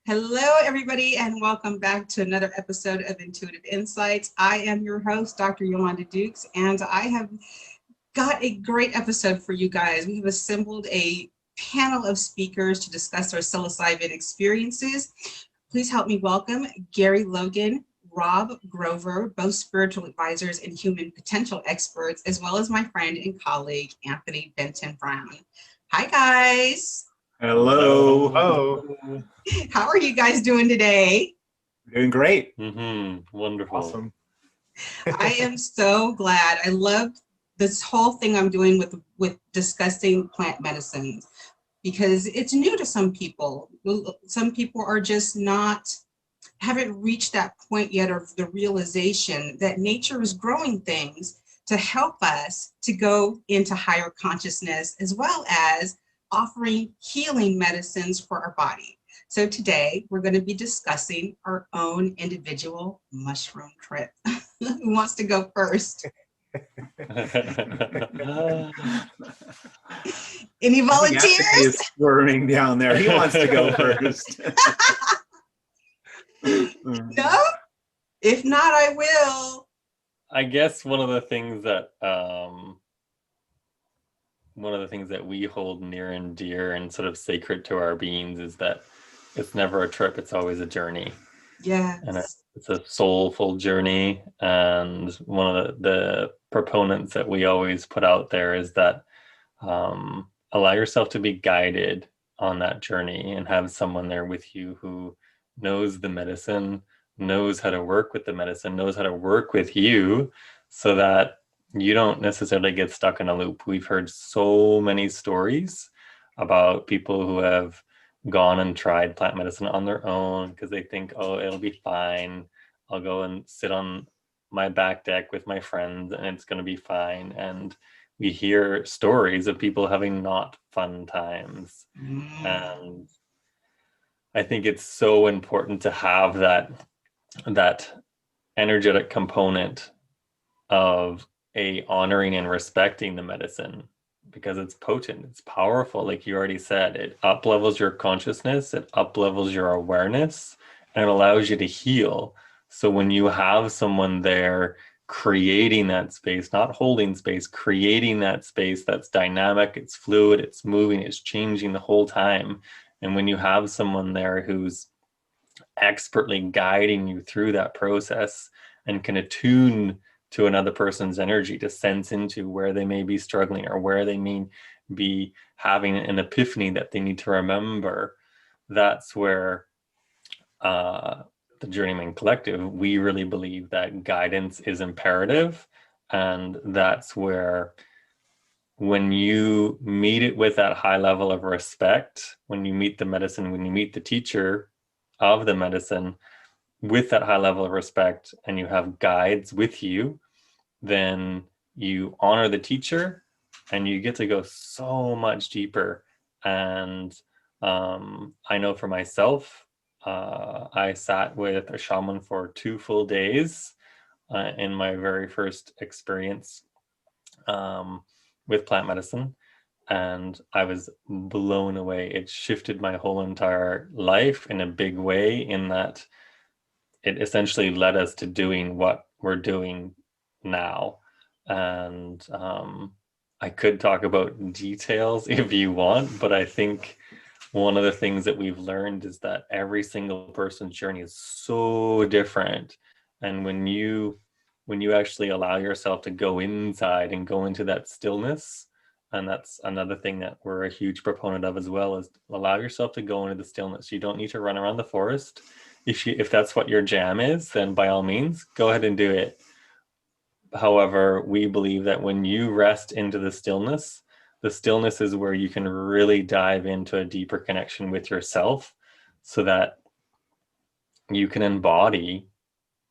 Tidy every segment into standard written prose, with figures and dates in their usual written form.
Hello, everybody, and welcome back to another episode of Intuitive Insights. I am your host, Dr. Yolanda Dukes, and I have got a great episode for you guys. We have assembled a panel of speakers to discuss our psilocybin experiences. Please help me welcome Gary Logan, Rob Grover, both spiritual advisors and human potential experts, as well as my friend and colleague, Anthony Benton Brown. Hi, guys. Hello. Hello. How are you guys doing today? Doing great. Wonderful. Awesome. I am so glad. I love this whole thing I'm doing with discussing plant medicines because it's new to some people. Some people are just haven't reached that point yet of the realization that nature is growing things to help us to go into higher consciousness, as well as offering healing medicines for our body. So today we're going to be discussing our own individual mushroom trip. Who wants to go first? Any volunteers? Anthony is squirming down there. He wants to go first. No? If not, I will. I guess one of the things that we hold near and dear and sort of sacred to our beings is that it's never a trip, it's always a journey. Yes. And it's a soulful journey. And one of the proponents that we always put out there is that allow yourself to be guided on that journey and have someone there with you who knows the medicine, knows how to work with the medicine, knows how to work with you so that you don't necessarily get stuck in a loop. We've heard so many stories about people who have gone and tried plant medicine on their own because they think, oh, it'll be fine. I'll go and sit on my back deck with my friends and it's going to be fine. And we hear stories of people having not fun times. And I think it's so important to have that energetic component of honoring and respecting the medicine, because it's potent, it's powerful. Like you already said, it up levels your consciousness, it up levels your awareness, and it allows you to heal. So when you have someone there creating that space, not holding space, creating that space that's dynamic, it's fluid, it's moving, it's changing the whole time. And when you have someone there who's expertly guiding you through that process and can attune to another person's energy to sense into where they may be struggling or where they may be having an epiphany that they need to remember, that's where the Journeymen Collective, we really believe that guidance is imperative. And that's where when you meet it with that high level of respect, when you meet the medicine, when you meet the teacher of the medicine with that high level of respect, and you have guides with you, then you honor the teacher and you get to go so much deeper. And I know for myself, I sat with a shaman for 2 full days in my very first experience with plant medicine, and I was blown away. It shifted my whole entire life in a big way, in that it essentially led us to doing what we're doing now. And I could talk about details if you want, but I think one of the things that we've learned is that every single person's journey is so different. And when you actually allow yourself to go inside and go into that stillness, and that's another thing that we're a huge proponent of as well, is allow yourself to go into the stillness. You don't need to run around the forest. If that's what your jam is, then by all means, go ahead and do it. However, we believe that when you rest into the stillness is where you can really dive into a deeper connection with yourself, so that you can embody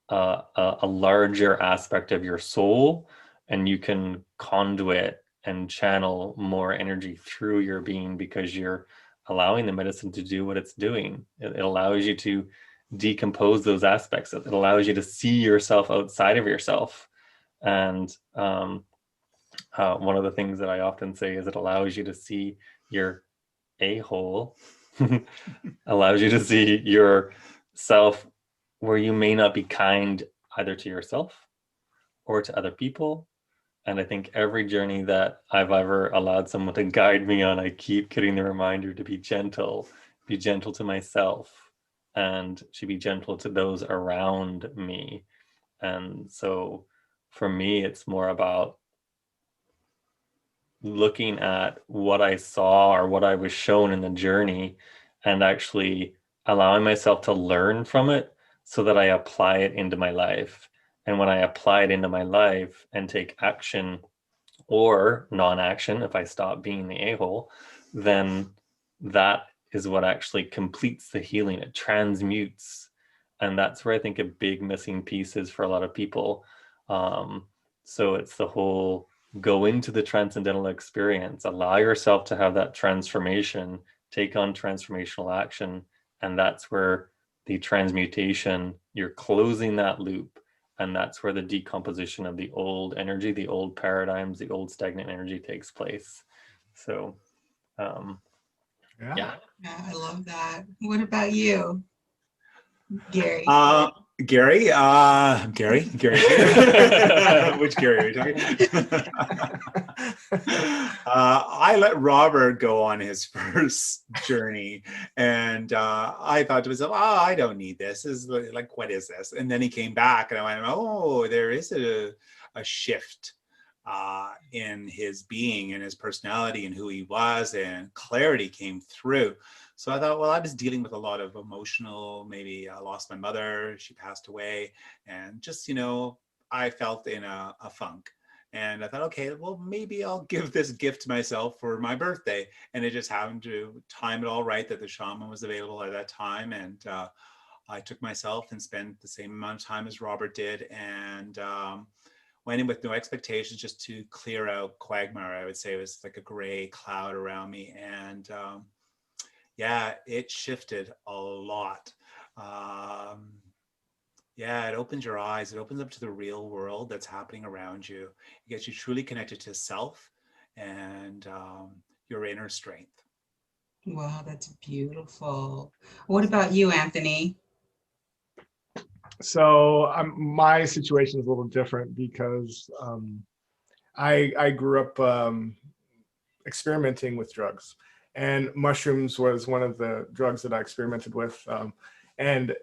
a larger aspect of your soul, and you can conduit and channel more energy through your being, because you're allowing the medicine to do what it's doing. It allows you to decompose those aspects. It allows you to see yourself outside of yourself. And one of the things that I often say is it allows you to see your a-hole allows you to see yourself where you may not be kind either to yourself or to other people. And I think every journey that I've ever allowed someone to guide me on, I keep getting the reminder to be gentle to myself, and to be gentle to those around me. And so for me, it's more about looking at what I saw or what I was shown in the journey and actually allowing myself to learn from it so that I apply it into my life. And when I apply it into my life and take action or non-action, if I stop being the a-hole, then that is what actually completes the healing. It transmutes. And that's where I think a big missing piece is for a lot of people. So it's the whole go into the transcendental experience, allow yourself to have that transformation, take on transformational action. And that's where the transmutation, you're closing that loop. And that's where the decomposition of the old energy, the old paradigms, the old stagnant energy takes place. So, yeah. Yeah, I love that. What about you, Gary? Gary. Which Gary are you talking? I let Robert go on his first journey, and I thought to myself, "Oh, I don't need this. This is like, what is this?" And then he came back, and I went, "Oh, there is a shift in his being, and his personality, and who he was, and clarity came through." So I thought, well, I was dealing with a lot of emotional, maybe I lost my mother, she passed away, and just, I felt in a funk. And I thought, okay, well, maybe I'll give this gift to myself for my birthday. And it just happened to time it all right that the shaman was available at that time. And I took myself and spent the same amount of time as Robert did, and went in with no expectations, just to clear out quagmire. I would say it was like a gray cloud around me. And yeah, it shifted a lot. Yeah, it opens your eyes. It opens up to the real world that's happening around you. It gets you truly connected to self and your inner strength. Wow, that's beautiful. What about you, Anthony? So my situation is a little different because I grew up experimenting with drugs, and mushrooms was one of the drugs that I experimented with. And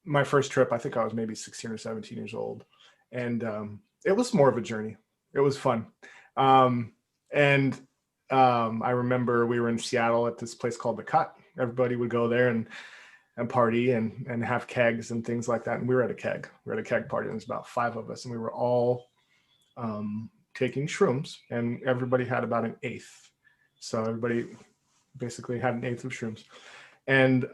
my first trip, I think I was maybe 16 or 17 years old, and it was more of a journey. It was fun. And I remember we were in Seattle at this place called The Cut. Everybody would go there and party and have kegs and things like that. And we were at a keg. We were at a keg party, and there's about 5 of us, and we were all taking shrooms, and everybody had about an eighth. So everybody basically had an eighth of shrooms. And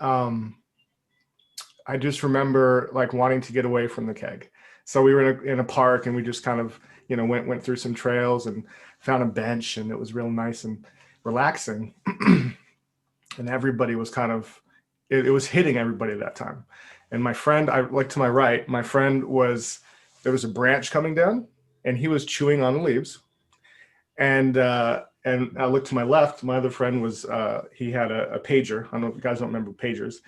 I just remember like wanting to get away from the keg. So we were in a park, and we just kind of, went through some trails and found a bench, and it was real nice and relaxing. And everybody was kind of, it was hitting everybody at that time. And my friend, to my right, my friend there was a branch coming down, and he was chewing on the leaves. And I looked to my left, my other friend was, he had a pager. I don't know if you guys don't remember pagers.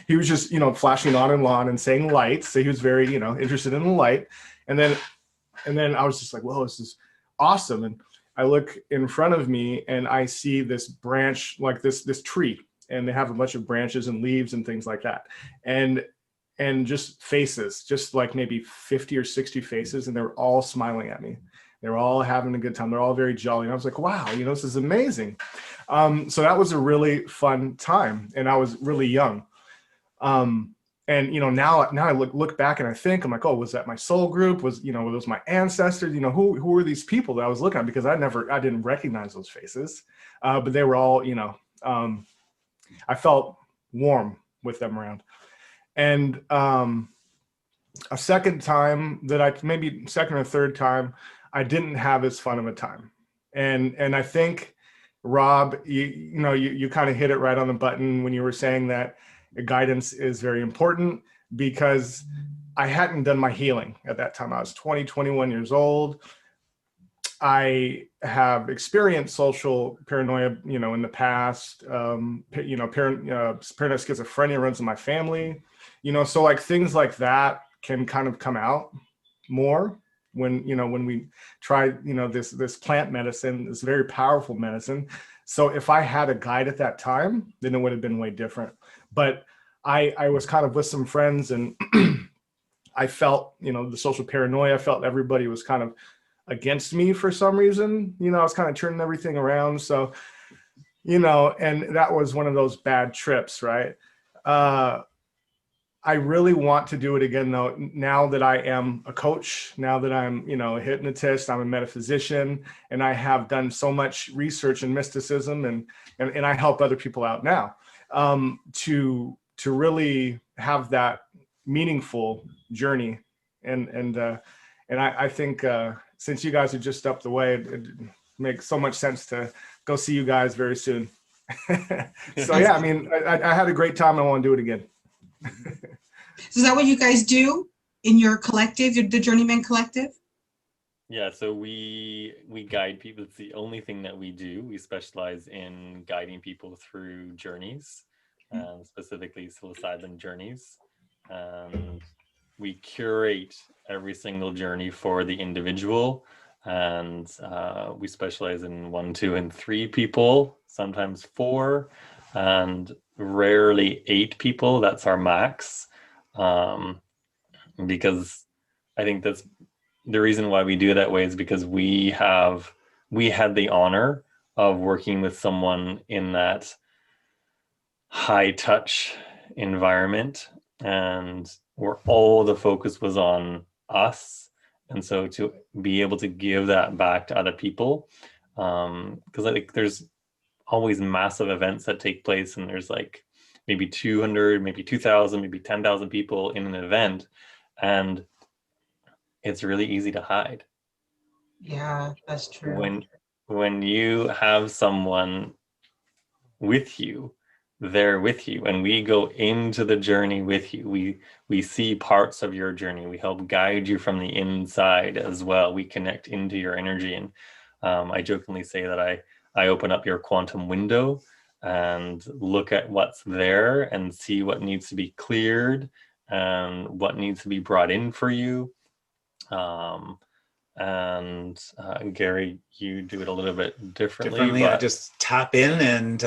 He was just, flashing on and on and saying light. So he was very, interested in the light. And then I was just like, whoa, this is awesome. And I look in front of me, and I see this branch, like this tree, and they have a bunch of branches and leaves and things like that. And just faces, just like maybe 50 or 60 faces. And they were all smiling at me. They were all having a good time. They're all very jolly. And I was like, wow, this is amazing. So that was a really fun time. And I was really young. And, now I look back and I think, I'm like, oh, was that my soul group? Was those my ancestors? Who were these people that I was looking at? Because I didn't recognize those faces. But they were all, I felt warm with them around. And a second time maybe second or third time, I didn't have as fun of a time. And I think, Rob, you kind of hit it right on the button when you were saying that guidance is very important, because I hadn't done my healing at that time. I was 20, 21 years old. I have experienced social paranoia, in the past. Paranoid schizophrenia runs in my family, so like things like that can kind of come out more when we try, this plant medicine, this very powerful medicine. So if I had a guide at that time, then it would have been way different. But I was kind of with some friends, and I felt, the social paranoia. I felt everybody was kind of against me for some reason. I was kind of turning everything around. So, and that was one of those bad trips, right? I really want to do it again, though, now that I am a coach, now that I'm, a hypnotist, I'm a metaphysician, and I have done so much research in mysticism, and I help other people out now, to really have that meaningful journey. And I think since you guys are just up the way, it makes so much sense to go see you guys very soon. So yeah, I mean, I had a great time. I want to do it again. So is that what you guys do in your collective, the Journeymen Collective? Yeah, so we guide people. It's the only thing that we do. We specialize in guiding people through journeys, and specifically psilocybin journeys. And we curate every single journey for the individual. And we specialize in 1, 2, and 3 people, sometimes 4, and rarely 8 people. That's our max. Because I think that's the reason why we do it that way, is because we had the honor of working with someone in that high touch environment, and where all the focus was on us. And so to be able to give that back to other people, because I think there's always massive events that take place, and there's like maybe 200, maybe 2,000, maybe 10,000 people in an event, and it's really easy to hide. Yeah, that's true. When you have someone with you, they're with you, and we go into the journey with you. We see parts of your journey. We help guide you from the inside as well. We connect into your energy, and I jokingly say that I open up your quantum window and look at what's there and see what needs to be cleared and what needs to be brought in for you. Gary, you do it a little bit differently. I just tap in and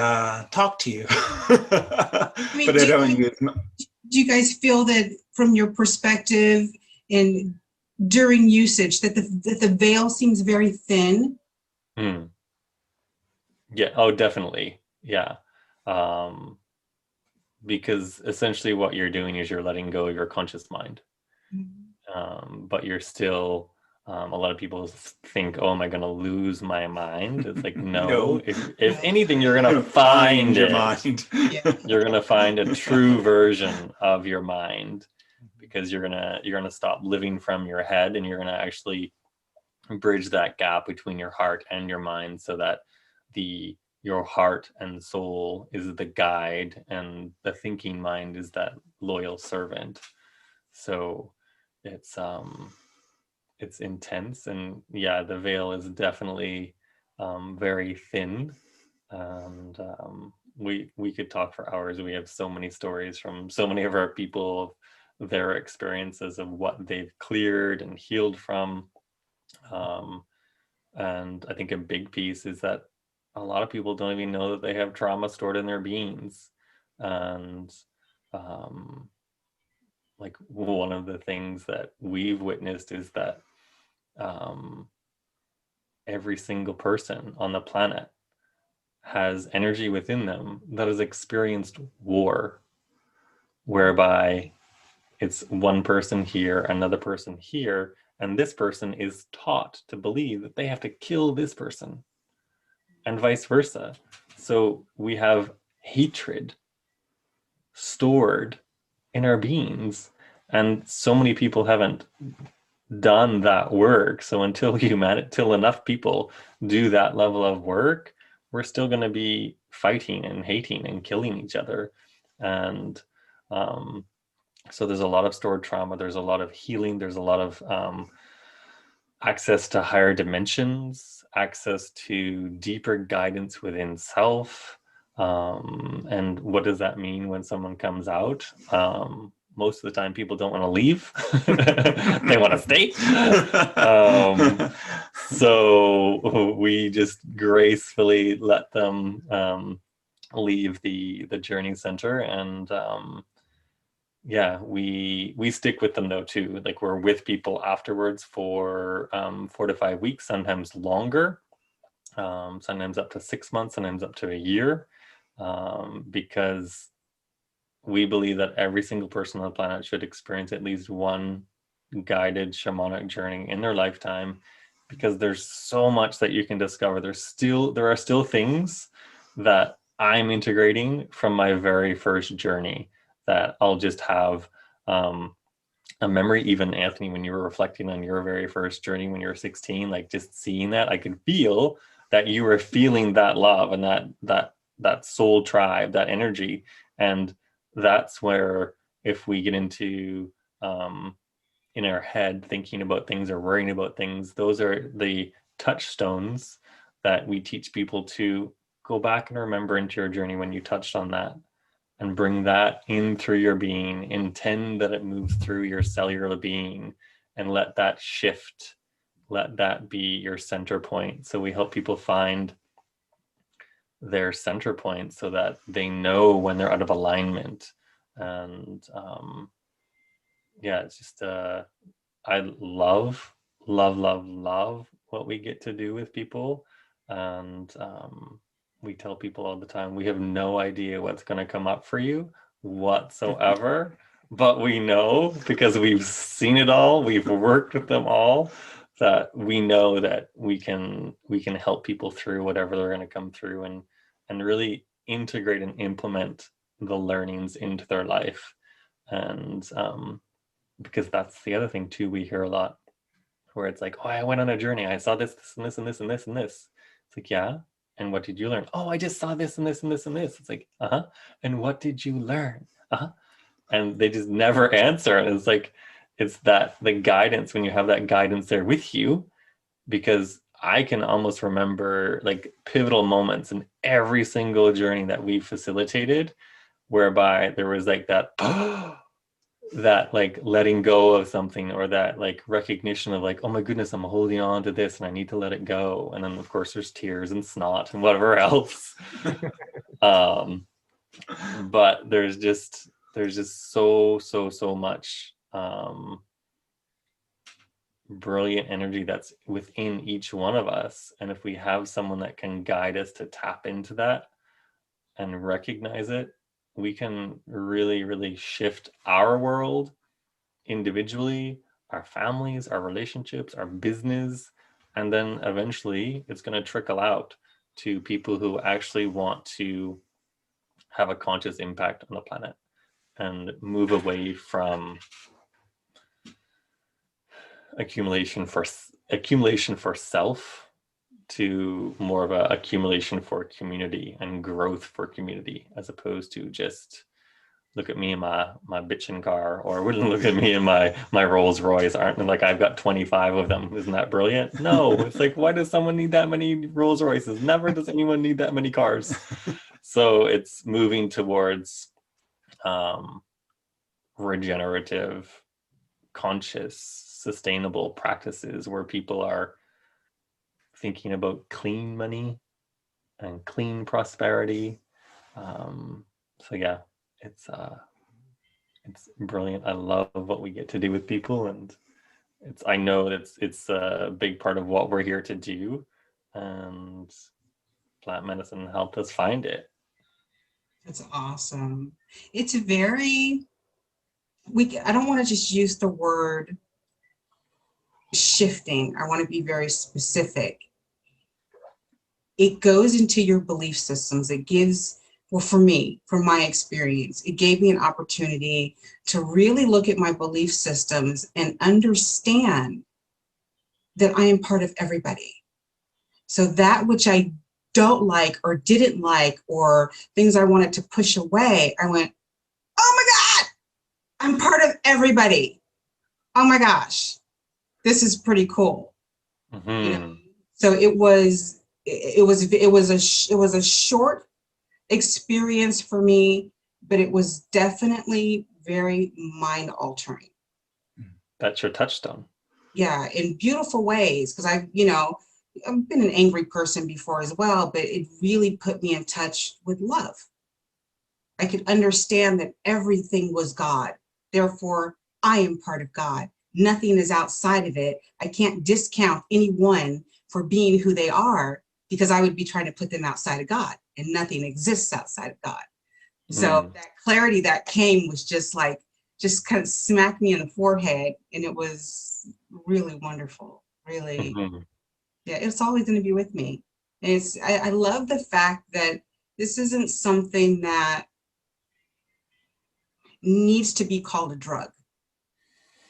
talk to you. I mean, But I don't use. Do you guys feel that from your perspective and during usage that the veil seems very thin? Yeah. Oh, definitely. Yeah. Because essentially what you're doing is you're letting go of your conscious mind. But you're still, a lot of people think, oh, am I going to lose my mind? It's like, no. If anything, you're going to find your it. mind. You're going to find a true version of your mind, because you're going to stop living from your head, and you're going to actually bridge that gap between your heart and your mind, so that your heart and soul is the guide, and the thinking mind is that loyal servant. So it's intense, and yeah, the veil is definitely very thin, and we could talk for hours. We have so many stories from so many of our people, of their experiences of what they've cleared and healed from, and I think a big piece is that a lot of people don't even know that they have trauma stored in their beings. And like, one of the things that we've witnessed is that every single person on the planet has energy within them that has experienced war, whereby it's one person here, another person here, and this person is taught to believe that they have to kill this person, and vice versa. So we have hatred stored in our beings, and so many people haven't done that work. So until enough people do that level of work, we're still going to be fighting and hating and killing each other. And so there's a lot of stored trauma, there's a lot of healing, there's a lot of access to higher dimensions, access to deeper guidance within self. And what does that mean when someone comes out? Most of the time people don't want to leave. They want to stay. So we just gracefully let them leave the journey center. And yeah, we stick with them though too. Like, we're with people afterwards for 4 to 5 weeks, sometimes longer, sometimes up to 6 months, sometimes up to a year, because we believe that every single person on the planet should experience at least one guided shamanic journey in their lifetime, because there's so much that you can discover. There are still things that I'm integrating from my very first journey that I'll just have a memory. Even Anthony, when you were reflecting on your very first journey when you were 16, like, just seeing that, I could feel that you were feeling that love and that soul tribe, that energy. And that's where, if we get into in our head thinking about things or worrying about things, those are the touchstones that we teach people to go back and remember into your journey when you touched on that, and bring that in through your being, intend that it moves through your cellular being, and let that shift, let that be your center point. So we help people find their center point so that they know when they're out of alignment. And yeah, it's just I love what we get to do with people. And we tell people all the time, we have no idea what's going to come up for you whatsoever, but we know, because we've seen it all, we've worked with them all, that we know that we can help people through whatever they're going to come through, and really integrate and implement the learnings into their life. And because that's the other thing too, we hear a lot where it's like, oh, I went on a journey, I saw this and this and this and this and this. It's like, yeah, and what did you learn? Oh, I just saw this and this and this and this. It's like, and what did you learn? And they just never answer. And it's like, it's that the guidance, when you have that guidance there with you, because I can almost remember like pivotal moments in every single journey that we facilitated, whereby there was like that that like letting go of something, or that like recognition of like, oh my goodness, I'm holding on to this and I need to let it go. And then of course there's tears and snot and whatever else. But there's just so much brilliant energy that's within each one of us. And if we have someone that can guide us to tap into that and recognize it, we can really shift our world individually, our families, our relationships, our business, and then eventually it's going to trickle out to people who actually want to have a conscious impact on the planet and move away from accumulation for self to more of a accumulation for community and growth for community, as opposed to just look at me in my bitchin' car, or wouldn't look at me in my Rolls Royce, aren't like I've got 25 of them, isn't that brilliant? No, it's like, why does someone need that many Rolls Royces? Never does anyone need that many cars. So it's moving towards regenerative, conscious, sustainable practices where people are thinking about clean money and clean prosperity. So yeah, it's brilliant. I love what we get to do with people, and I know it's a big part of what we're here to do, and plant medicine helped us find it. That's awesome. It's very, I don't want to just use the word shifting. I want to be very specific. It goes into your belief systems. It gives, well, for me, from my experience, it gave me an opportunity to really look at my belief systems and understand that I am part of everybody. So that which I don't like or didn't like, or things I wanted to push away, I went, oh my God, I'm part of everybody. Oh my gosh, this is pretty cool. You know, Mhm. so it was a short experience for me, but it was definitely very mind altering. That's your touchstone. Yeah, in beautiful ways, because I've been an angry person before as well, but it really put me in touch with love. I could understand that everything was God. Therefore, I am part of God. Nothing is outside of it. I can't discount anyone for being who they are, because I would be trying to put them outside of God, and nothing exists outside of God. So Mm. that clarity that came was just kind of smacked me in the forehead, and it was really wonderful. Really, Mhm. yeah, it's always going to be with me. And I love the fact that this isn't something that needs to be called a drug.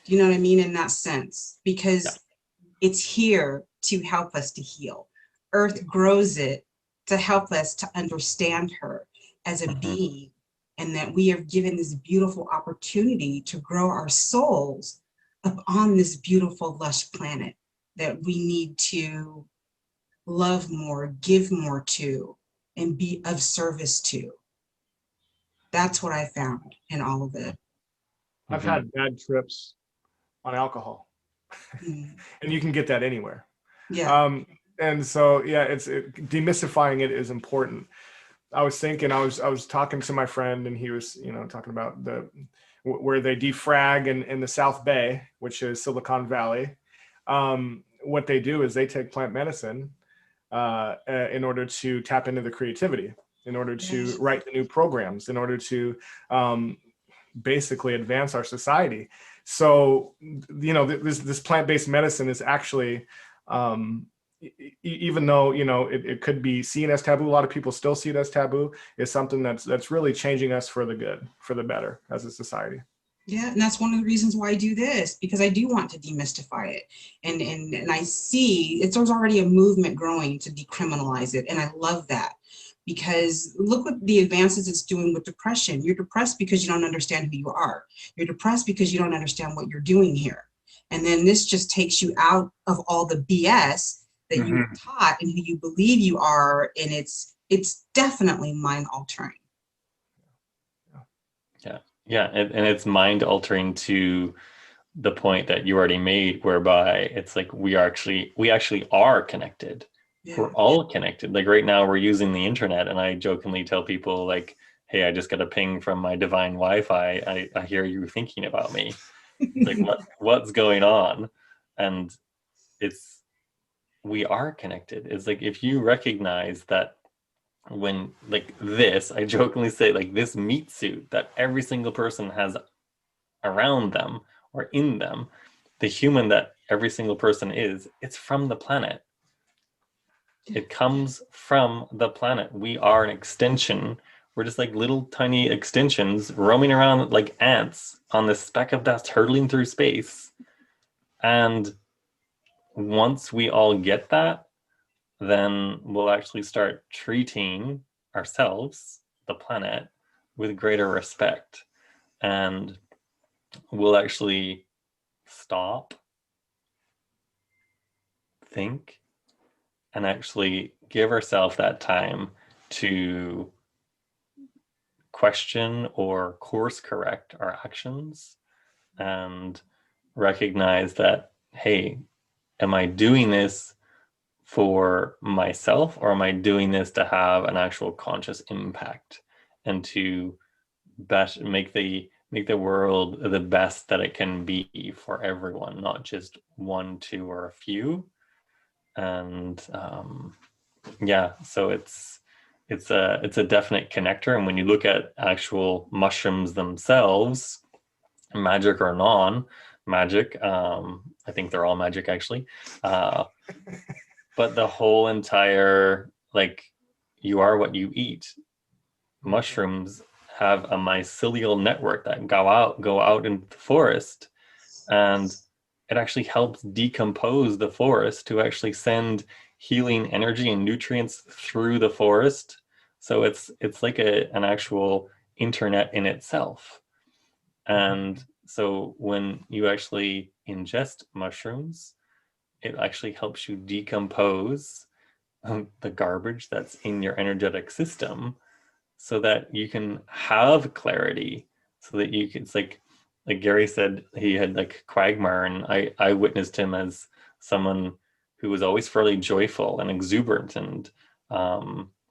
Do you know what I mean in that sense? Yeah. Because it's here to help us to heal. Earth grows it to help us to understand her as a Mhm. being, and that we are given this beautiful opportunity to grow our souls up on this beautiful, lush planet that we need to love more, give more to, and be of service to. That's what I found in all of it. I've Mhm. had bad trips on alcohol, Mm. and you can get that anywhere. Yeah. Um, and so, yeah, demystifying it is important. I was thinking, I was talking to my friend, and he was, talking about where they defrag in the South Bay, which is Silicon Valley. What they do is they take plant medicine in order to tap into the creativity, in order to Yes. write the new programs, in order to basically advance our society. So, this plant-based medicine is actually, even though, it could be seen as taboo, a lot of people still see it as taboo, is something that's really changing us for the good, for the better as a society. Yeah, and that's one of the reasons why I do this, because I do want to demystify it. And I see there's already a movement growing to decriminalize it. And I love that, because look what the advances it's doing with depression. You're depressed because you don't understand who you are. You're depressed because you don't understand what you're doing here. And then this just takes you out of all the BS that you were Mhm. taught and who you believe you are. And it's definitely mind altering. Yeah. Yeah. And it's mind altering to the point that you already made, whereby it's like we actually are connected. Yeah. We're all connected. Like right now we're using the internet, and I jokingly tell people like, hey, I just got a ping from my divine Wi-Fi. I hear you thinking about me. It's like what's going on? And it's we are connected. It's like if you recognize that when like this, I jokingly say like this meat suit that every single person has around them or in them, the human that every single person is, it's from the planet. It comes from the planet. We are an extension. We're just like little tiny extensions roaming around like ants on this speck of dust hurtling through space. And once we all get that, then we'll actually start treating ourselves, the planet, with greater respect. And we'll actually stop, think, and actually give ourselves that time to question or course correct our actions and recognize that, hey, am I doing this for myself, or am I doing this to have an actual conscious impact and to best make the world the best that it can be for everyone, not just one, two, or a few. And yeah, so it's a definite connector. And when you look at actual mushrooms themselves, magic or non-magic, I think they're all magic actually. But the whole entire, like, you are what you eat. Mushrooms have a mycelial network that go out into the forest, and it actually helps decompose the forest to actually send healing energy and nutrients through the forest. So it's like an actual internet in itself. And so when you actually ingest mushrooms, it actually helps you decompose the garbage that's in your energetic system, so that you can have clarity, so that you can, it's like Gary said, he had like quagmire, and I witnessed him as someone who was always fairly joyful and exuberant, and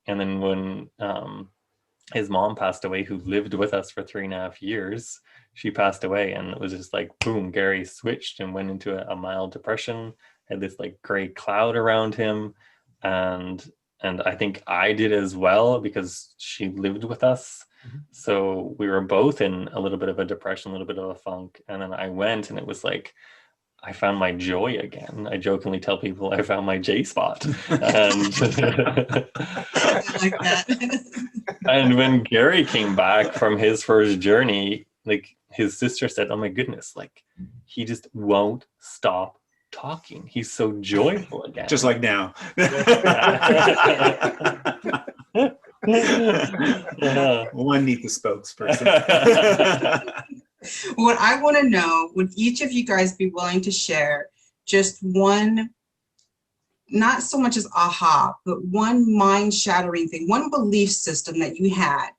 then when his mom passed away, who lived with us for 3.5 years, she passed away, and it was just like boom, Gary switched and went into a mild depression, had this like gray cloud around him, and I think I did as well, because she lived with us. So we were both in a little bit of a depression, a little bit of a funk. And then I went, and it was like, I found my joy again. I jokingly tell people I found my J spot. And, I like that. and when Gary came back from his first journey, like his sister said, oh my goodness, like he just won't stop talking. He's so joyful again. Just like now. One needs a spokesperson. What I want to know, would each of you guys be willing to share just one, not so much as aha, but one mind-shattering thing, one belief system that you had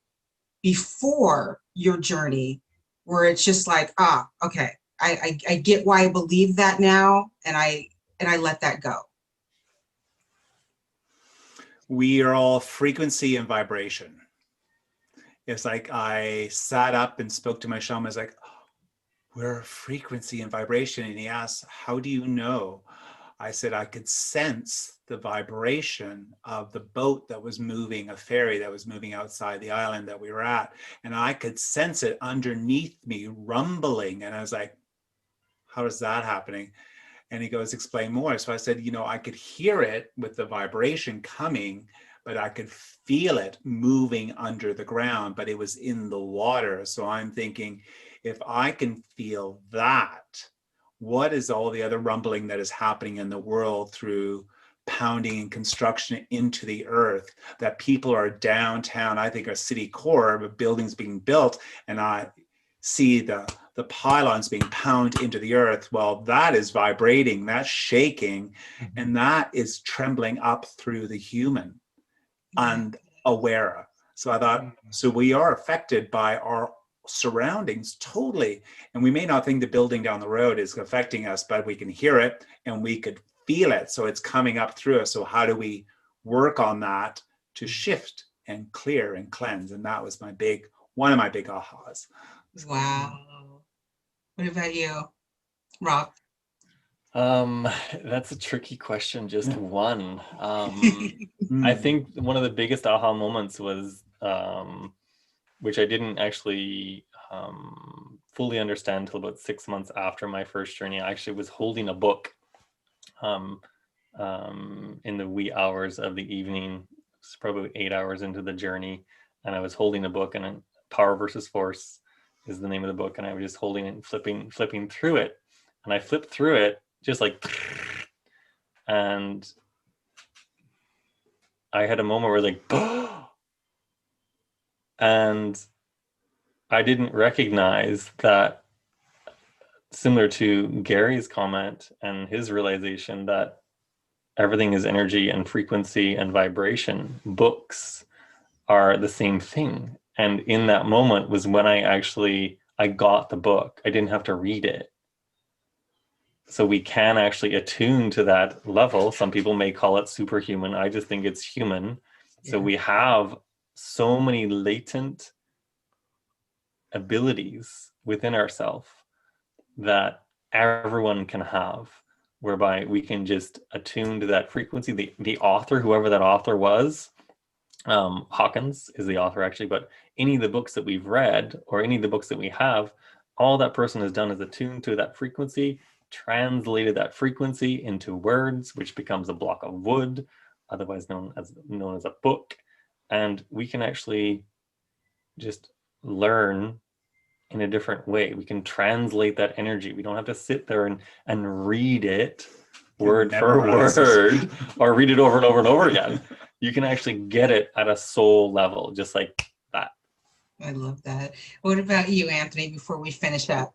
before your journey, where it's just like, okay, I get why I believe that now, and I let that go. We are all frequency and vibration. It's like I sat up and spoke to my shaman. I was like, oh, we're frequency and vibration. And he asked, how do you know? I said, I could sense the vibration of the boat that was moving, a ferry that was moving outside the island that we were at. And I could sense it underneath me rumbling. And I was like, how is that happening? And he goes, explain more. So I said, I could hear it with the vibration coming, but I could feel it moving under the ground, but it was in the water. So I'm thinking, if I can feel that, what is all the other rumbling that is happening in the world through pounding and construction into the earth, that people are downtown, I think a city core of buildings being built, and I see the pylons being pounded into the earth. Well, that is vibrating, that's shaking, and that is trembling up through the human unaware. So I thought, so we are affected by our surroundings totally. And we may not think the building down the road is affecting us, but we can hear it and we could feel it. So it's coming up through us. So how do we work on that to shift and clear and cleanse? And that was one of my big ahas. Wow. What about you, Rob? That's a tricky question, just one. I think one of the biggest aha moments was, which I didn't actually fully understand until about 6 months after my first journey. I actually was holding a book in the wee hours of the evening. It's probably 8 hours into the journey, and I was holding a book, and Power versus Force is the name of the book, and I was just holding it and flipping through it, and I flipped through it just like, and I had a moment where like, and I didn't recognize that, similar to Gary's comment and his realization that everything is energy and frequency and vibration, books are the same thing. And in that moment was when I got the book. I didn't have to read it. So we can actually attune to that level. Some people may call it superhuman. I just think it's human. Yeah. So we have so many latent abilities within ourselves that everyone can have, whereby we can just attune to that frequency. The author, whoever that author was, Hawkins is the author actually, but any of the books that we've read or any of the books that we have, all that person has done is attune to that frequency, translated that frequency into words, which becomes a block of wood, otherwise known as a book. And we can actually just learn in a different way. We can translate that energy. We don't have to sit there and read it word for word or read it over and over and over again. You can actually get it at a soul level, just like that. I love that. What about you, Anthony, before we finish up?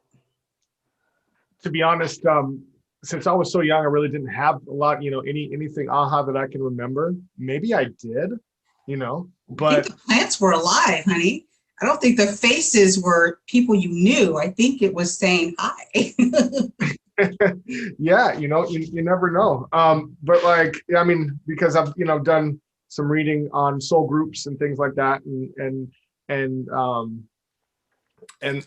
To be honest, since I was so young, I really didn't have a lot, anything aha that I can remember. Maybe I did, I but think the plants were alive, honey. I don't think the faces were people you knew. I think it was saying hi. yeah, you never know. But like, I mean, because I've, done some reading on soul groups and things like that. And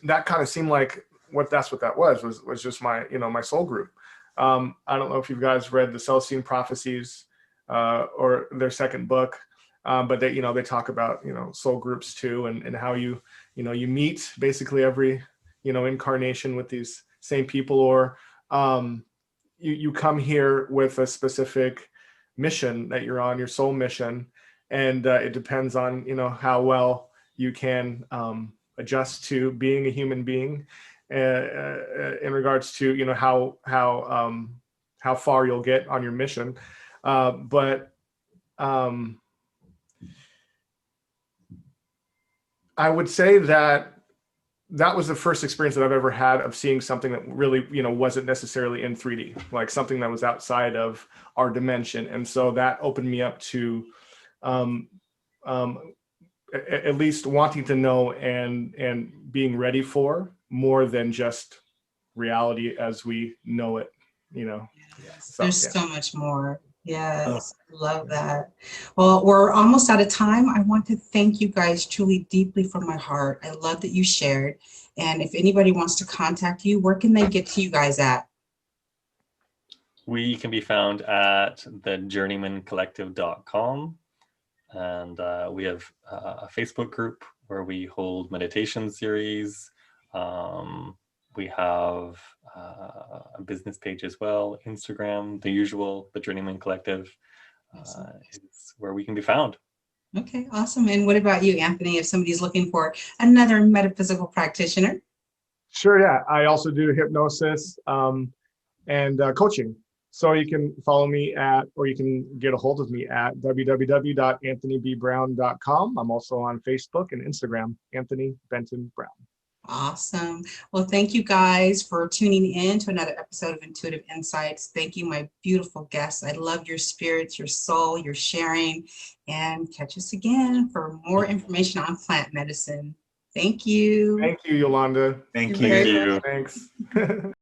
that kind of seemed like what that was just my, my soul group. I don't know if you guys read the Celestine Prophecies or their second book, but they talk about, soul groups too, and how you meet basically every, incarnation with these same people, or you come here with a specific mission that you're on, your soul mission, and it depends on, how well you can adjust to being a human being in regards to, how far you'll get on your mission. But I would say that was the first experience that I've ever had of seeing something that really, wasn't necessarily in 3D, like something that was outside of our dimension. And so that opened me up to at least wanting to know and being ready for more than just reality as we know it, Yes, So, there's yeah. so much more. Yes, love that. Well, we're almost out of time. I want to thank you guys truly deeply from my heart. I love that you shared. And if anybody wants to contact you, where can they get to you guys at? We can be found at thejourneymancollective.com. And we have a Facebook group where we hold meditation series. We have a business page as well, Instagram, the usual, the Journeyman Collective is where we can be found. Okay, awesome. And what about you, Anthony, if somebody's looking for another metaphysical practitioner? Sure, yeah. I also do hypnosis and coaching. So you can follow me or you can get a hold of me at www.anthonybrown.com. I'm also on Facebook and Instagram, Anthony Benton Brown. Awesome. Well, thank you guys for tuning in to another episode of Intuitive Insights. Thank you, my beautiful guests. I love your spirits, your soul, your sharing, and catch us again for more information on plant medicine. Thank you. Thank you, Yolanda. Thank You're you. very Thank you. Thanks.